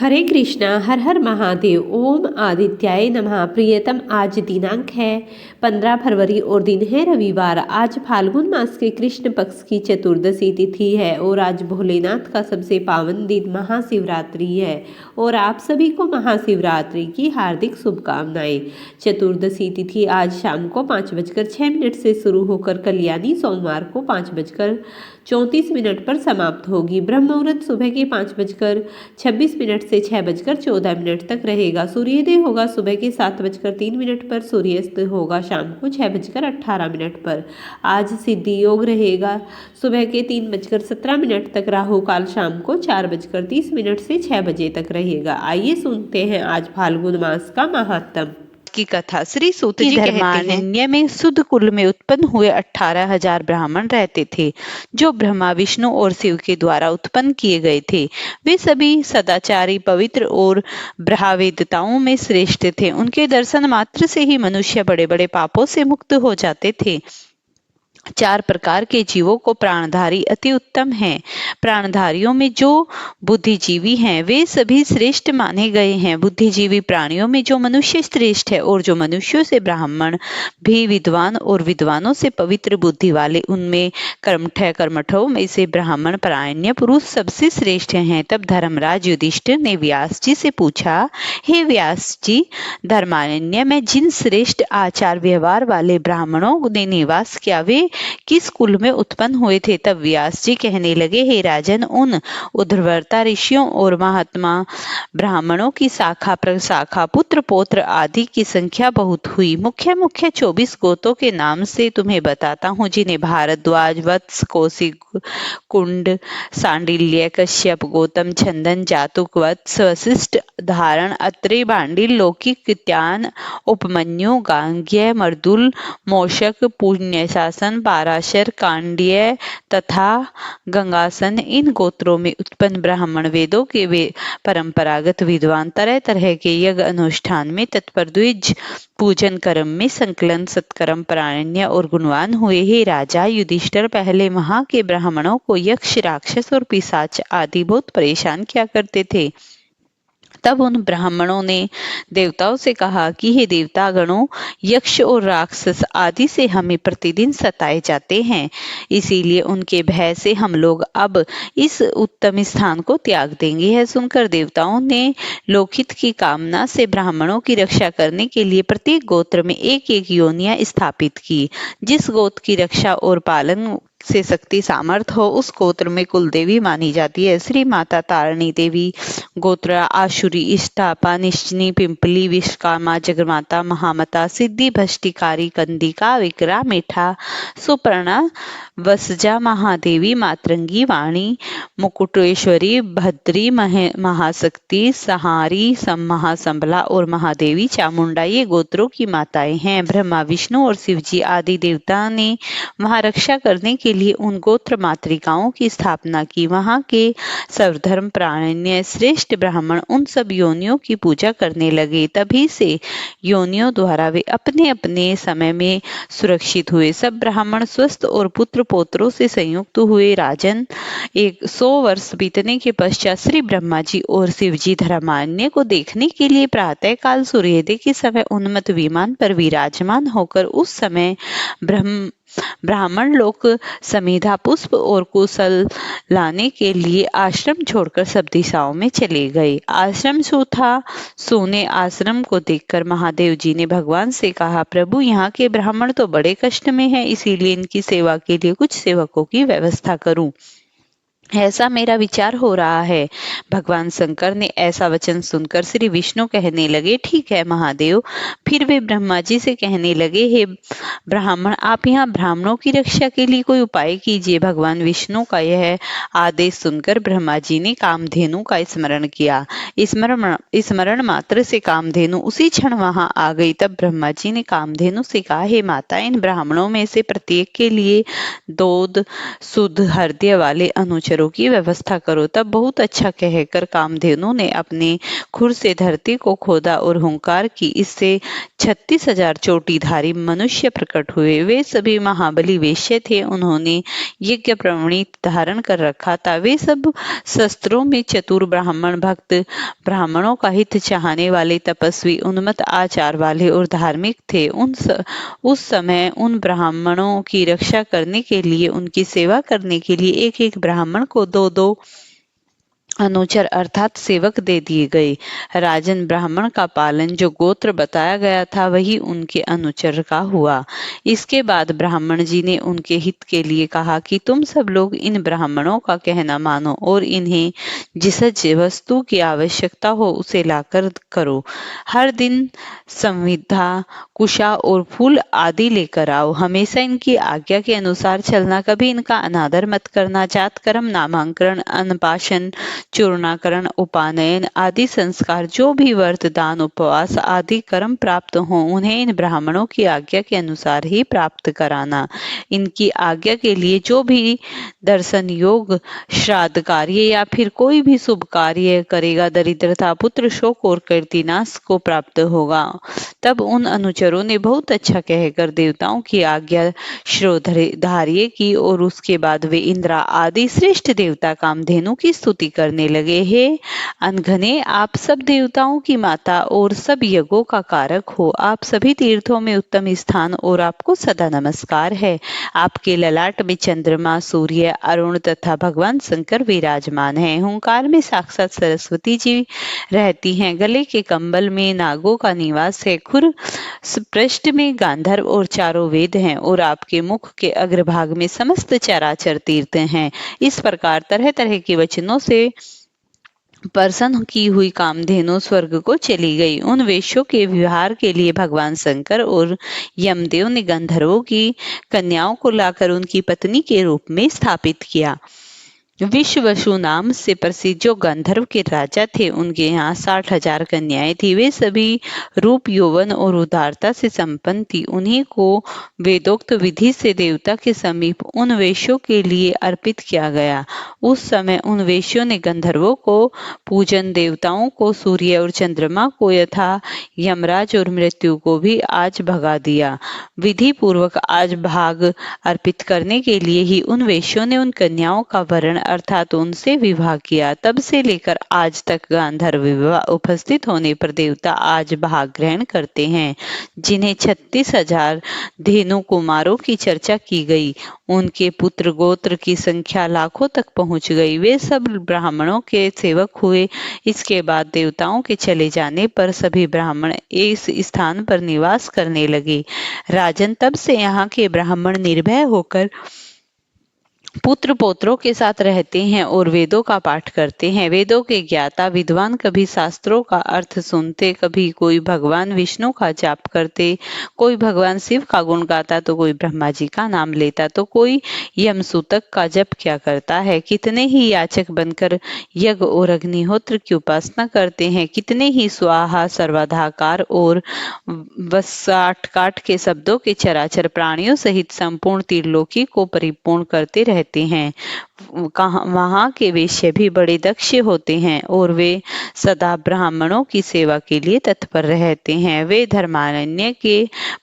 हरे कृष्णा। हर हर महादेव। ओम आदित्याय नमः। प्रियतम, आज दिनांक है 15 फरवरी और दिन है रविवार। आज फाल्गुन मास के कृष्ण पक्ष की चतुर्दशी तिथि है और आज भोलेनाथ का सबसे पावन दिन महाशिवरात्रि है और आप सभी को महाशिवरात्रि की हार्दिक शुभकामनाएं। चतुर्दशी तिथि आज शाम को 5:06 से शुरू होकर कल यानी सोमवार को 5:34 पर समाप्त होगी। ब्रह्म मुहूर्त सुबह के 5:26 से 6:14 तक रहेगा। सूर्योदय होगा सुबह के 7:03 पर। सूर्यास्त होगा शाम को 6:18 पर। आज सिद्धि योग रहेगा सुबह के 3:17 तक। राहु काल शाम को 4:30 से 6 बजे तक रहेगा। आइए सुनते हैं आज फाल्गुन मास का महात्म की कथा। श्री सूत जी धर्मारण्य में शुद्ध कुल में उत्पन्न हुए 18,000 ब्राह्मण रहते थे, जो ब्रह्मा, विष्णु और शिव के द्वारा उत्पन्न किए गए थे। वे सभी सदाचारी, पवित्र और ब्रह्मवेत्ताओं में श्रेष्ठ थे। उनके दर्शन मात्र से ही मनुष्य बड़े बड़े पापों से मुक्त हो जाते थे। 4 प्रकार के जीवों को प्राणधारी अति उत्तम हैं। प्राणधारियों में जो बुद्धिजीवी हैं वे सभी श्रेष्ठ माने गए हैं। बुद्धिजीवी प्राणियों में जो मनुष्य श्रेष्ठ है और जो मनुष्यों से ब्राह्मण भी विद्वान और विद्वानों से पवित्र बुद्धि वाले, उनमें कर्मठों में से ब्राह्मण परायण पुरुष सबसे श्रेष्ठ हैं। तब धर्मराज युधिष्ठिर ने व्यास जी से पूछा, हे व्यास जी, धर्मारण्य में जिन श्रेष्ठ आचार व्यवहार वाले ब्राह्मणों ने निवास किया, वे किस कुल में उत्पन्न हुए थे? तब व्यास जी कहने लगे, हे राजन, उन उद्धवर्ता ऋषियों और महात्मा ब्राह्मणों की शाखा प्रशाखा, पुत्र पौत्र आदि की संख्या बहुत हुई। मुख्य मुख्य 24 गोत्रों के नाम से तुम्हें बताता हूँ, जिन्हें भारद्वाज, वत्स, कौशिक, कुंड, सांडिल्य, कश्यप, गौतम, छंदन, जातुक, वत्स, वशिष्ठ, धारण, अत्रि, भांडिल, लौकिक, कृत्यान, उपमन्यु, गांग्य, मर्दुल, मौशक, पुण्यशासन, पाराशर, कांड्य तथा गंगासन। इन गोत्रों में उत्पन्न ब्राह्मण वेदों के परंपरागत विद्वान, तरह तरह के यज्ञ अनुष्ठान में तत्पर, द्विज पूजन कर्म में संकलन, सत्कर्म परायण और गुणवान हुए। हे राजा युधिष्ठिर, पहले वहां के ब्राह्मणों को यक्ष, राक्षस और पिशाच आदि बहुत परेशान किया करते थे। तब उन ब्राह्मणों ने देवताओं से कहा कि हे देवतागणों, यक्ष और राक्षस आदि से हमें प्रतिदिन सताए जाते हैं, इसीलिए उनके भय से हम लोग अब इस उत्तम स्थान को त्याग देंगे। यह सुनकर देवताओं ने लोकहित की कामना से ब्राह्मणों की रक्षा करने के लिए प्रत्येक गोत्र में एक एक योनियां स्थापित की। जिस गोत्र की रक्षा और पालन से शक्ति सामर्थ हो, उस गोत्र में कुल देवी मानी जाती है। श्री माता तारिणी देवी गोत्र आशुरी, इष्टापा, निश्चिनी, पिंपली, विश्वकामा, जगमाता, महामता, सिद्धि, भष्टिकारी, कंदिका, विक्रा, मेठा, सुपर्णा, वसजा, महादेवी, मातंगी, वाणी, मुकुटेश्वरी, भद्री, महाशक्ति, सहारी, महासंबला और महादेवी चामुंडा ये गोत्रों की माताएं हैं। ब्रह्मा, विष्णु और शिवजी आदि देवता ने वहां रक्षा करने के लिए उन गोत्र मातृकाओं की स्थापना की। वहां के सर्वधर्म प्राण्य श्रेष्ठ ब्राह्मण उन सब योनियों की पूजा करने लगे। तभी से योनियों द्वारा वे अपने अपने समय में सुरक्षित हुए। सब ब्राह्मण स्वस्थ और पुत्र पौत्रों से संयुक्त हुए। राजन, 100 वर्ष बीतने के पश्चात श्री ब्रह्मा जी और शिव जी धर्मारण्य को देखने के लिए प्रातः काल सूर्योदय के समय उन्मत्त विमान पर विराजमान होकर उस समय ब्राह्मण लोग समिधा, पुष्प और कुशल लाने के लिए आश्रम छोड़कर सब दिशाओं में चले गए। आश्रम जो था, सोने आश्रम को देखकर महादेव जी ने भगवान से कहा, प्रभु, यहाँ के ब्राह्मण तो बड़े कष्ट में हैं, इसीलिए इनकी सेवा के लिए कुछ सेवकों की व्यवस्था करूं, ऐसा मेरा विचार हो रहा है। भगवान शंकर ने ऐसा वचन सुनकर श्री विष्णु कहने लगे, ठीक है महादेव। फिर वे ब्रह्मा जी से कहने लगे, हे ब्राह्मण, आप यहाँ ब्राह्मणों की रक्षा के लिए कोई उपाय कीजिए। भगवान विष्णु का यह आदेश सुनकर ब्रह्मा जी ने कामधेनु का स्मरण किया। स्मरण मात्र से कामधेनु उसी क्षण वहां आ गई। तब ब्रह्मा जी ने कामधेनु से कहा, हे माता, इन ब्राह्मणों में से प्रत्येक के लिए दूध शुद्ध हृदय वाले अनुचर अनुचरों की व्यवस्था करो। तब बहुत अच्छा कहकर कामधेनु ने अपने खुर से धरती को खोदा और हुंकार की, इससे 36,000 चोटीधारी मनुष्य प्रकट हुए। वे सभी महाबली वेश्य थे। उन्होंने यज्ञ प्रवणि धारण कर रखा था। वे सब शस्त्रों में चतुर ब्राह्मण, भक्त ब्राह्मणों का हित चाहने वाले, तपस्वी, उन्मत्त आचार वाले और धार्मिक थे। उस समय उन ब्राह्मणों की रक्षा करने के लिए, उनकी सेवा करने के लिए एक एक ब्राह्मण को 2-2 अनुचर अर्थात सेवक दे दिए गए। राजन, ब्राह्मण का पालन जो गोत्र बताया गया था वही उनके अनुचर का हुआ। इसके बाद ब्राह्मण जी ने उनके हित के लिए कहा कि तुम सब लोग इन ब्राह्मणों का कहना मानो और इन्हें जिस वस्तु की आवश्यकता हो उसे लाकर करो। हर दिन संविधा, कुशा और फूल आदि लेकर आओ। हमेशा इनकी आज्ञा के अनुसार चलना, कभी इनका अनादर मत करना। जात कर्म, नामांकन, अन्नपाशन, चूर्णाकरण, उपानयन आदि संस्कार, जो भी व्रत, दान, उपवास आदि कर्म प्राप्त हों, उन्हें इन ब्राह्मणों की आज्ञा के अनुसार ही प्राप्त कराना। इनकी आज्ञा के लिए जो भी दर्शन योग, श्राद्ध कार्य या फिर कोई भी शुभ कार्य करेगा, दरिद्रता, पुत्र शोक और कीर्तिनाश को प्राप्त होगा। तब उन अनुचरों ने बहुत अच्छा कहकर देवताओं की आज्ञा श्रोधार्य की और उसके बाद वे इंद्र आदि श्रेष्ठ देवता कामधेनु की स्तुति करने लगे। हे अनघने, आप सब देवताओं की माता और सब यज्ञों का कारक हो। आप सभी तीर्थों में उत्तम स्थान और आपको सदा नमस्कार है। आपके ललाट में चंद्रमा, सूर्य, अरुण तथा भगवान शंकर विराजमान हैं। हुंकार में साक्षात सरस्वती जी रहती हैं। गले के कंबल में नागों का निवास है। खुर पृष्ठ में गांधर्व और चारों वेद हैं और आपके मुख के अग्रभाग में समस्त चराचर तीर्थ हैं। इस प्रकार तरह तरह के वचनों से प्रसन्न की हुई कामधेनु स्वर्ग को चली गई। उन वेश्यों के विहार के लिए भगवान शंकर और यमदेव ने गंधर्वों की कन्याओं को लाकर उनकी पत्नी के रूप में स्थापित किया। विश्ववसु नाम से प्रसिद्ध जो गंधर्व के राजा थे, उनके यहाँ 60,000 कन्याएं थी। वे सभी रूप, यौवन और उदारता से संपन्न थी। उन्हीं को वेदोक्त विधि से देवता के समीप उन वेश्यों के लिए अर्पित किया गया। उस समय उन वेश्यों ने गंधर्वों को पूजन, देवताओं को, सूर्य और चंद्रमा को यथा यमराज और मृत्यु को भी आज भगा दिया। विधि पूर्वक आज भाग अर्पित करने के लिए ही उन वेश्यों ने उन कन्याओं का वरण अर्थात उनसे विवाह किया। तब से लेकर आज तक गांधर्व विवाह उपस्थित होने पर देवता आज भाग ग्रहण करते हैं। जिन्हें 36,000 धेनु कुमारों की चर्चा की गई, उनके पुत्र गोत्र की संख्या लाखों तक पहुंच गई। वे सब ब्राह्मणों के सेवक हुए। इसके बाद देवताओं के चले जाने पर सभी ब्राह्मण इस स्थान पर निवास करने लगे। राजन, तब से यहाँ के ब्राह्मण निर्भय होकर पुत्र पौत्रों के साथ रहते हैं और वेदों का पाठ करते हैं। वेदों के ज्ञाता विद्वान कभी शास्त्रों का अर्थ सुनते, कभी कोई भगवान विष्णु का जाप करते, कोई भगवान शिव का गुण गाता, तो कोई ब्रह्मा जी का नाम लेता, तो कोई यमसूतक का जप क्या करता है। कितने ही याचक बनकर यज्ञ और अग्निहोत्र की उपासना करते हैं। कितने ही स्वाहा, सर्वाधाकार और वसाटकाट के शब्दों के चराचर प्राणियों सहित संपूर्ण त्रिलोकी को परिपूर्ण करते रहते हैं। वहां के वेश्य भी बड़े दक्ष होते हैं और वे सदा ब्राह्मणों की सेवा के लिए तत्पर रहते हैं। वे धर्मारण्य के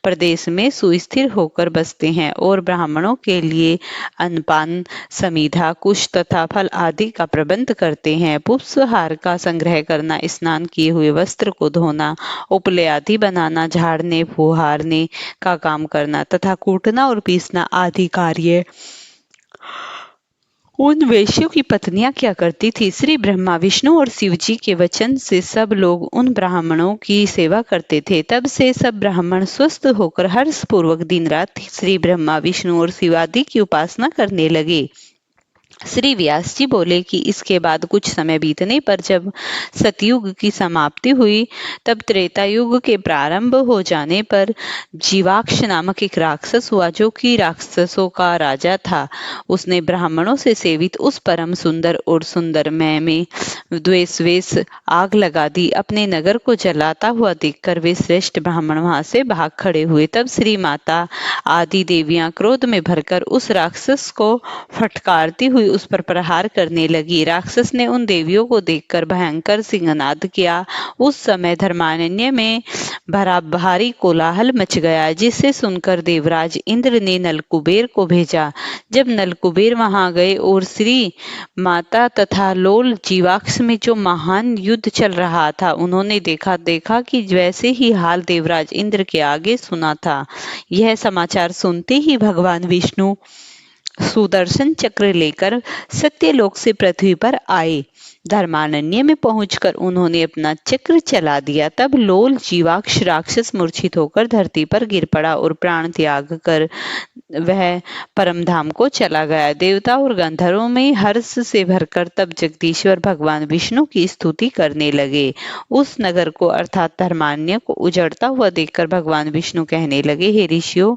प्रदेश में सुस्थिर होकर बसते हैं और ब्राह्मणों के लिए अन्नपान, समीधा, कुश तथा फल आदि का प्रबंध करते हैं। पुष्पहार का संग्रह करना, स्नान किए हुए वस्त्र को धोना, उपले आदि बनाना, झाड़ने फुहारने का काम करना तथा कूटना और पीसना आदि कार्य उन वेश्यों की पत्नियां क्या करती थी। श्री ब्रह्मा, विष्णु और शिव जी के वचन से सब लोग उन ब्राह्मणों की सेवा करते थे। तब से सब ब्राह्मण स्वस्थ होकर हर्ष पूर्वक दिन रात श्री ब्रह्मा, विष्णु और शिव आदि की उपासना करने लगे। श्री व्यास जी बोले कि इसके बाद कुछ समय बीतने पर जब सतयुग की समाप्ति हुई, तब त्रेता युग के प्रारंभ हो जाने पर जीवाक्ष नामक एक राक्षस हुआ, जो कि राक्षसों का राजा था। उसने ब्राह्मणों से सेवित उस परम सुंदर और सुंदरमय में द्वेष आग लगा दी। अपने नगर को जलाता हुआ देखकर वे श्रेष्ठ ब्राह्मण वहां से भाग खड़े हुए। तब श्री माता आदि देवियां क्रोध में भरकर उस राक्षस को फटकारती हुई हुई उस पर प्रहार करने लगी। राक्षस ने उन देवियों को देखकर भयंकर सिंहनाद किया। उस समय धर्मारण्य में भारी कोलाहल मच गया, जिसे सुनकर देवराज इंद्र ने नलकुबेर को भेजा। जब नलकुबेर वहां गए और श्री माता तथा लोल जीवाक्ष में जो महान युद्ध चल रहा था उन्होंने देखा कि वैसे ही हाल देवराज इंद्र के आगे सुना था। यह समाचार सुनते ही भगवान विष्णु सुदर्शन चक्र लेकर सत्यलोक से पृथ्वी पर आए। धर्मारण्य में पहुंचकर उन्होंने अपना चक्र चला दिया। तब लोल जीवाक्ष राक्षस मूर्छित होकर धरती पर गिर पड़ा और प्राण त्याग कर वह परमधाम को चला गया। देवता और गंधर्वों में हर्ष से भरकर तब जगदीश्वर भगवान विष्णु की स्तुति करने लगे। उस नगर को अर्थात धर्मारण्य को उजड़ता हुआ देखकर भगवान विष्णु कहने लगे, हे ऋषियों,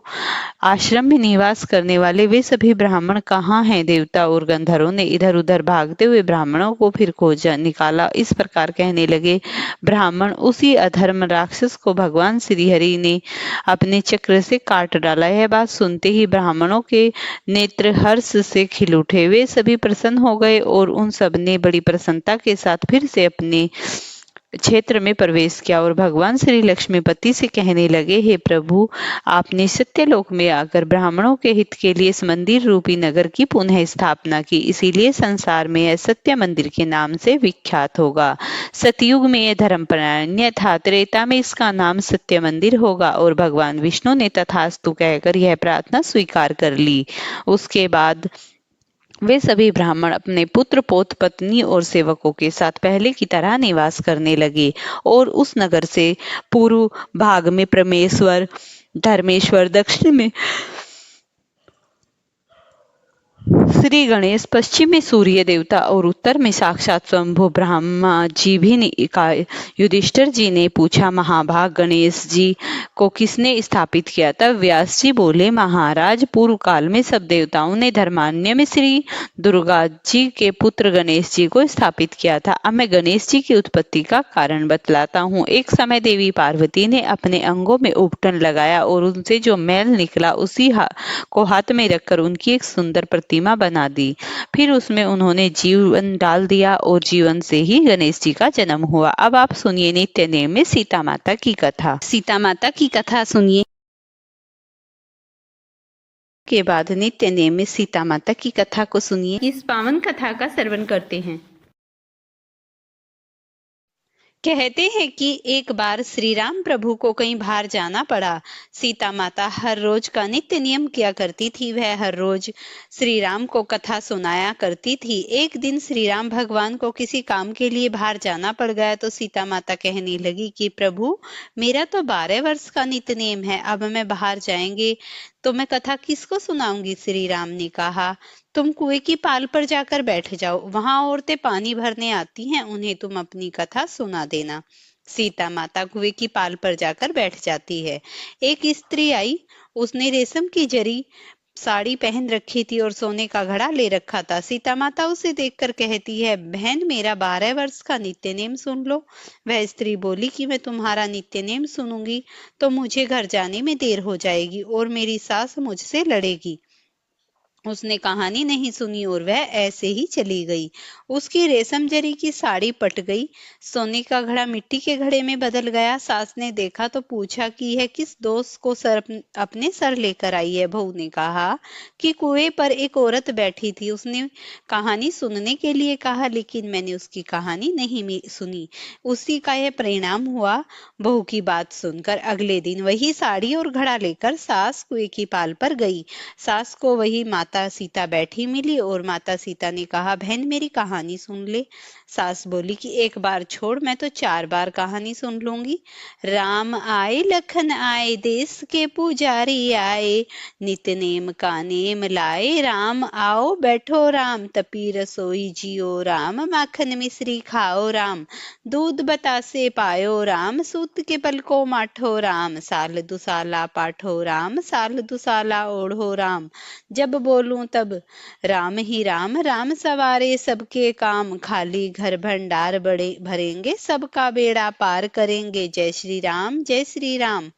आश्रम में निवास करने वाले वे सभी ब्राह्मण कहाँ हैं? देवता और गंधर्वों ने इधर उधर भागते हुए ब्राह्मणों को फिर खोजा निकाला। इस प्रकार कहने लगे, ब्राह्मण, उसी अधर्म राक्षस को भगवान श्रीहरि ने अपने चक्र से काट डाला। यह बात सुनते ही ब्राह्मणों के नेत्र हर्ष से खिल उठे। वे सभी प्रसन्न हो गए और उन सब ने बड़ी प्रसन्नता के साथ फिर से अपने क्षेत्र में प्रवेश किया और भगवान श्री लक्ष्मीपति से कहने लगे, हे प्रभु, आपने सत्यलोक में आकर ब्राह्मणों के हित के लिए इस मंदिर रूपी नगर की पुनः स्थापना की, इसीलिए संसार में यह सत्य मंदिर के नाम से विख्यात होगा। सतयुग में यह धर्मपरायण था, त्रेता में इसका नाम सत्य मंदिर होगा। और भगवान विष्णु ने तथास्तु कहकर यह प्रार्थना स्वीकार कर ली। उसके बाद वे सभी ब्राह्मण अपने पुत्र, पौत्र, पत्नी और सेवकों के साथ पहले की तरह निवास करने लगे और उस नगर से पूर्व भाग में परमेश्वर धर्मेश्वर, दक्षिण में श्री गणेश, पश्चिम में सूर्य देवता और उत्तर में साक्षात स्वयंभू ब्रह्मा जी भी युधिष्ठिर जी ने पूछा, महाभाग गणेश जी को किसने स्थापित किया? तब व्यास जी बोले, महाराज, पूर्व काल में सब देवताओं ने धर्मारण्य में श्री दुर्गा जी के पुत्र गणेश जी को स्थापित किया था। अब मैं गणेश जी की उत्पत्ति का कारण बतलाता हूँ। एक समय देवी पार्वती ने अपने अंगों में उपटन लगाया और उनसे जो मैल निकला उसी को हाथ में रखकर उनकी एक सुंदर प्रतिमा बना दी। फिर उसमें उन्होंने जीवन डाल दिया और जीवन से ही गणेश जी का जन्म हुआ। अब आप सुनिए नित्य नेम में सीता माता की कथा। सीता माता की कथा सुनिए के बाद नित्य नेम में सीता माता की कथा को सुनिए। इस पावन कथा का श्रवण करते हैं। कहते हैं कि एक बार श्री राम प्रभु को कहीं बाहर जाना पड़ा। सीता माता हर रोज का नित्य नियम किया करती थी। वह हर रोज श्री राम को कथा सुनाया करती थी। एक दिन श्री राम भगवान को किसी काम के लिए बाहर जाना पड़ गया तो सीता माता कहने लगी कि प्रभु, मेरा तो 12 वर्ष का नित्य नियम है, अब मैं बाहर जाएंगे तो मैं कथा किसको सुनाऊंगी? श्री राम ने कहा, तुम कुएं की पाल पर जाकर बैठ जाओ, वहां औरतें पानी भरने आती हैं, उन्हें तुम अपनी कथा सुना देना। सीता माता कुएं की पाल पर जाकर बैठ जाती है। एक स्त्री आई, उसने रेशम की जरी साड़ी पहन रखी थी और सोने का घड़ा ले रखा था। सीता माता उसे देखकर कहती है, बहन, मेरा 12 वर्ष का नित्य नेम सुन लो। वह स्त्री बोली कि मैं तुम्हारा नित्य नेम सुनूंगी तो मुझे घर जाने में देर हो जाएगी और मेरी सास मुझसे लड़ेगी। उसने कहानी नहीं सुनी और वह ऐसे ही चली गई। उसकी रेशम जरी की साड़ी पट गई, सोने का घड़ा मिट्टी के घड़े में बदल गया। सास ने देखा तो पूछा कि यह किस दोस्त को अपने सर लेकर आई है? बहू ने कहा कि कुएं पर एक औरत बैठी थी, उसने कहानी सुनने के लिए कहा, लेकिन मैंने उसकी कहानी नहीं सुनी। उसी का यह परिणाम हुआ। बहू की बात सुनकर अगले दिन वही साड़ी और घड़ा लेकर सास कुएं की पाल पर गई। सास को वही माता सीता बैठी मिली और माता सीता ने कहा, बहन, मेरी कहानी सुन ले। सास बोली कि एक बार छोड़, मैं तो 4 बार कहानी सुन लूंगी। राम आए, लखन आए, देश के पुजारी आए, नित्य नेम का नेम लाए, राम आओ बैठो राम, तपी रसोई जियो राम, माखन मिश्री खाओ राम, दूध बतासे पायो राम, सूत के पल को माठो राम, साल दुसाला पाठो राम, साल दुसाला ओढ़ो राम, जब बोलूं तब राम ही राम, राम सवारे सबके काम, खाली घर भंडार बड़े भरेंगे, सबका बेड़ा पार करेंगे, जय श्री राम, जय श्री राम।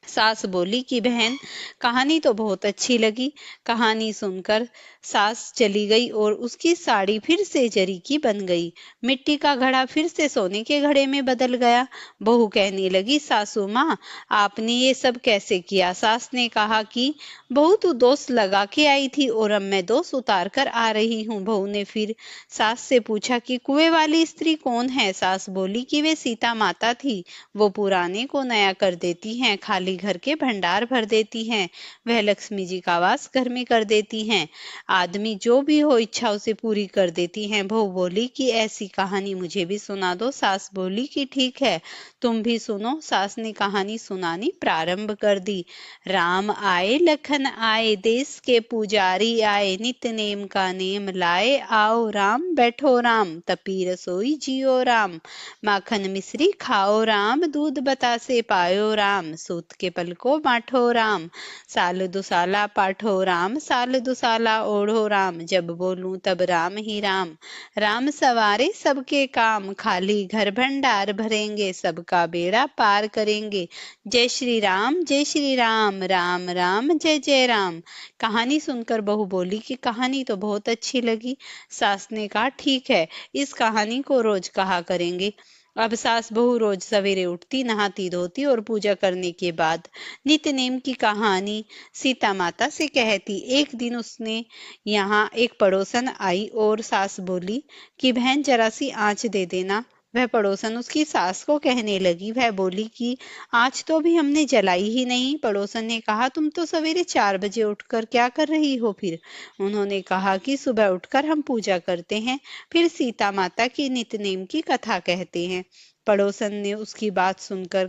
सास बोली कि बहन, कहानी तो बहुत अच्छी लगी। कहानी सुनकर सास चली गई और उसकी साड़ी फिर से जरी की बन गई। मिट्टी का घड़ा फिर से सोने के घड़े में बदल गया। बहू कहने लगी, सासू माँ, आपने ये सब कैसे किया? सास ने कहा कि बहू, तू दोष लगा के आई थी और अब मैं दोष उतार कर आ रही हूँ। बहू ने फिर सास से पूछा कि कुएं वाली स्त्री कौन है? सास बोली कि वे सीता माता थी। वो पुराने को नया कर देती हैं, खाली घर के भंडार भर देती हैं, वह लक्ष्मी जी का वास घर में कर देती हैं, आदमी जो भी हो इच्छा उसे पूरी कर देती हैं। बहू बोली कि ऐसी कहानी मुझे भी सुना दो। सास बोली कि ठीक है, तुम भी सुनो। सास ने कहानी सुनानी प्रारंभ कर दी। राम आए, लखन आए, देश के पुजारी आए, नित नेम का नेम लाए, आओ राम बैठो राम, तपी रसोई जियो राम, माखन मिश्री खाओ राम, दूध बतासे पायो राम, सूत के पलको बांटो राम, साल दुसाला पाठो राम, साल दुसाला ओढ़ो राम, जब बोलूं तब राम ही राम, राम सवारे सबके काम, खाली घर भंडार भरेंगे, सबका बेड़ा पार करेंगे, जय श्री राम, जय श्री राम, राम राम जय जय राम। कहानी सुनकर बहू बोली कि कहानी तो बहुत अच्छी लगी। सास ने कहा, ठीक है, इस कहानी को रोज कहा करेंगे। अब सास बहू रोज सवेरे उठती, नहाती धोती और पूजा करने के बाद नित्य नेम की कहानी सीता माता से कहती। एक दिन उसने यहाँ एक पड़ोसन आई और सास बोली कि बहन, जरा सी आंच दे देना। वह पड़ोसन उसकी सास को कहने लगी। वह बोली कि आज तो भी हमने जलाई ही नहीं। पड़ोसन ने कहा, तुम तो सवेरे 4 बजे उठकर क्या कर रही हो फिर? उन्होंने कहा कि सुबह उठकर हम पूजा करते हैं, फिर सीता माता की नित्य नेम की कथा कहते हैं। पड़ोसन ने उसकी बात सुनकर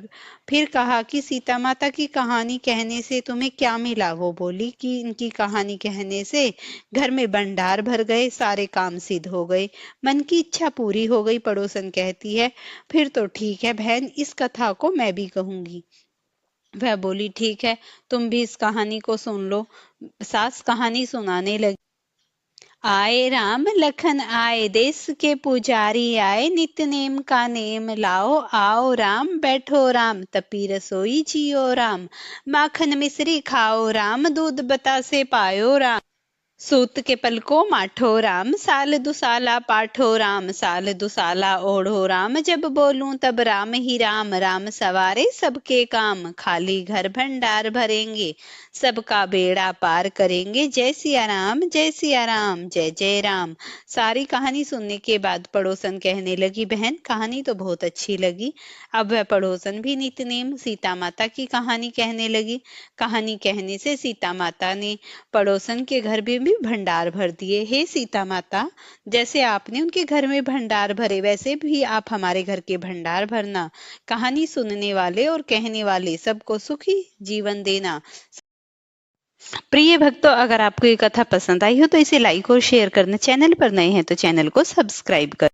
फिर कहा कि सीता माता की कहानी कहने से तुम्हें क्या मिला? वो बोली कि इनकी कहानी कहने से घर में भंडार भर गए, सारे काम सिद्ध हो गए, मन की इच्छा पूरी हो गई। पड़ोसन कहती है, फिर तो ठीक है बहन, इस कथा को मैं भी कहूंगी। वह बोली, ठीक है, तुम भी इस कहानी को सुन लो। सास कहानी सुनाने लगी। आए राम लखन आए, देश के पुजारी आए, नित्य नेम का नेम लाओ, आओ राम बैठो राम, तपी रसोई जियो राम, माखन मिश्री खाओ राम, दूध बतासे पायो राम, सूत के पलको माठो राम, साल दुसाला पाठो राम, साल दुसाला ओढ़ो राम, जब बोलूं तब राम ही राम, राम सवारे सबके काम, खाली घर भंडार भरेंगे, सबका बेड़ा पार करेंगे, जय सिया राम, जय सिया राम, जय जय राम। सारी कहानी सुनने के बाद पड़ोसन कहने लगी, बहन, कहानी तो बहुत अच्छी लगी। अब वह पड़ोसन भी नित्य नेम सीता माता की कहानी कहने लगी। कहानी कहने से सीता माता ने पड़ोसन के घर में भी भंडार भर दिए। हे सीता माता, जैसे आपने उनके घर में भंडार भरे, वैसे भी आप हमारे घर के भंडार भरना। कहानी सुनने वाले और कहने वाले सबको सुखी जीवन देना। प्रिय भक्तों, अगर आपको ये कथा पसंद आई हो तो इसे लाइक और शेयर करना, चैनल पर नए हैं तो चैनल को सब्सक्राइब कर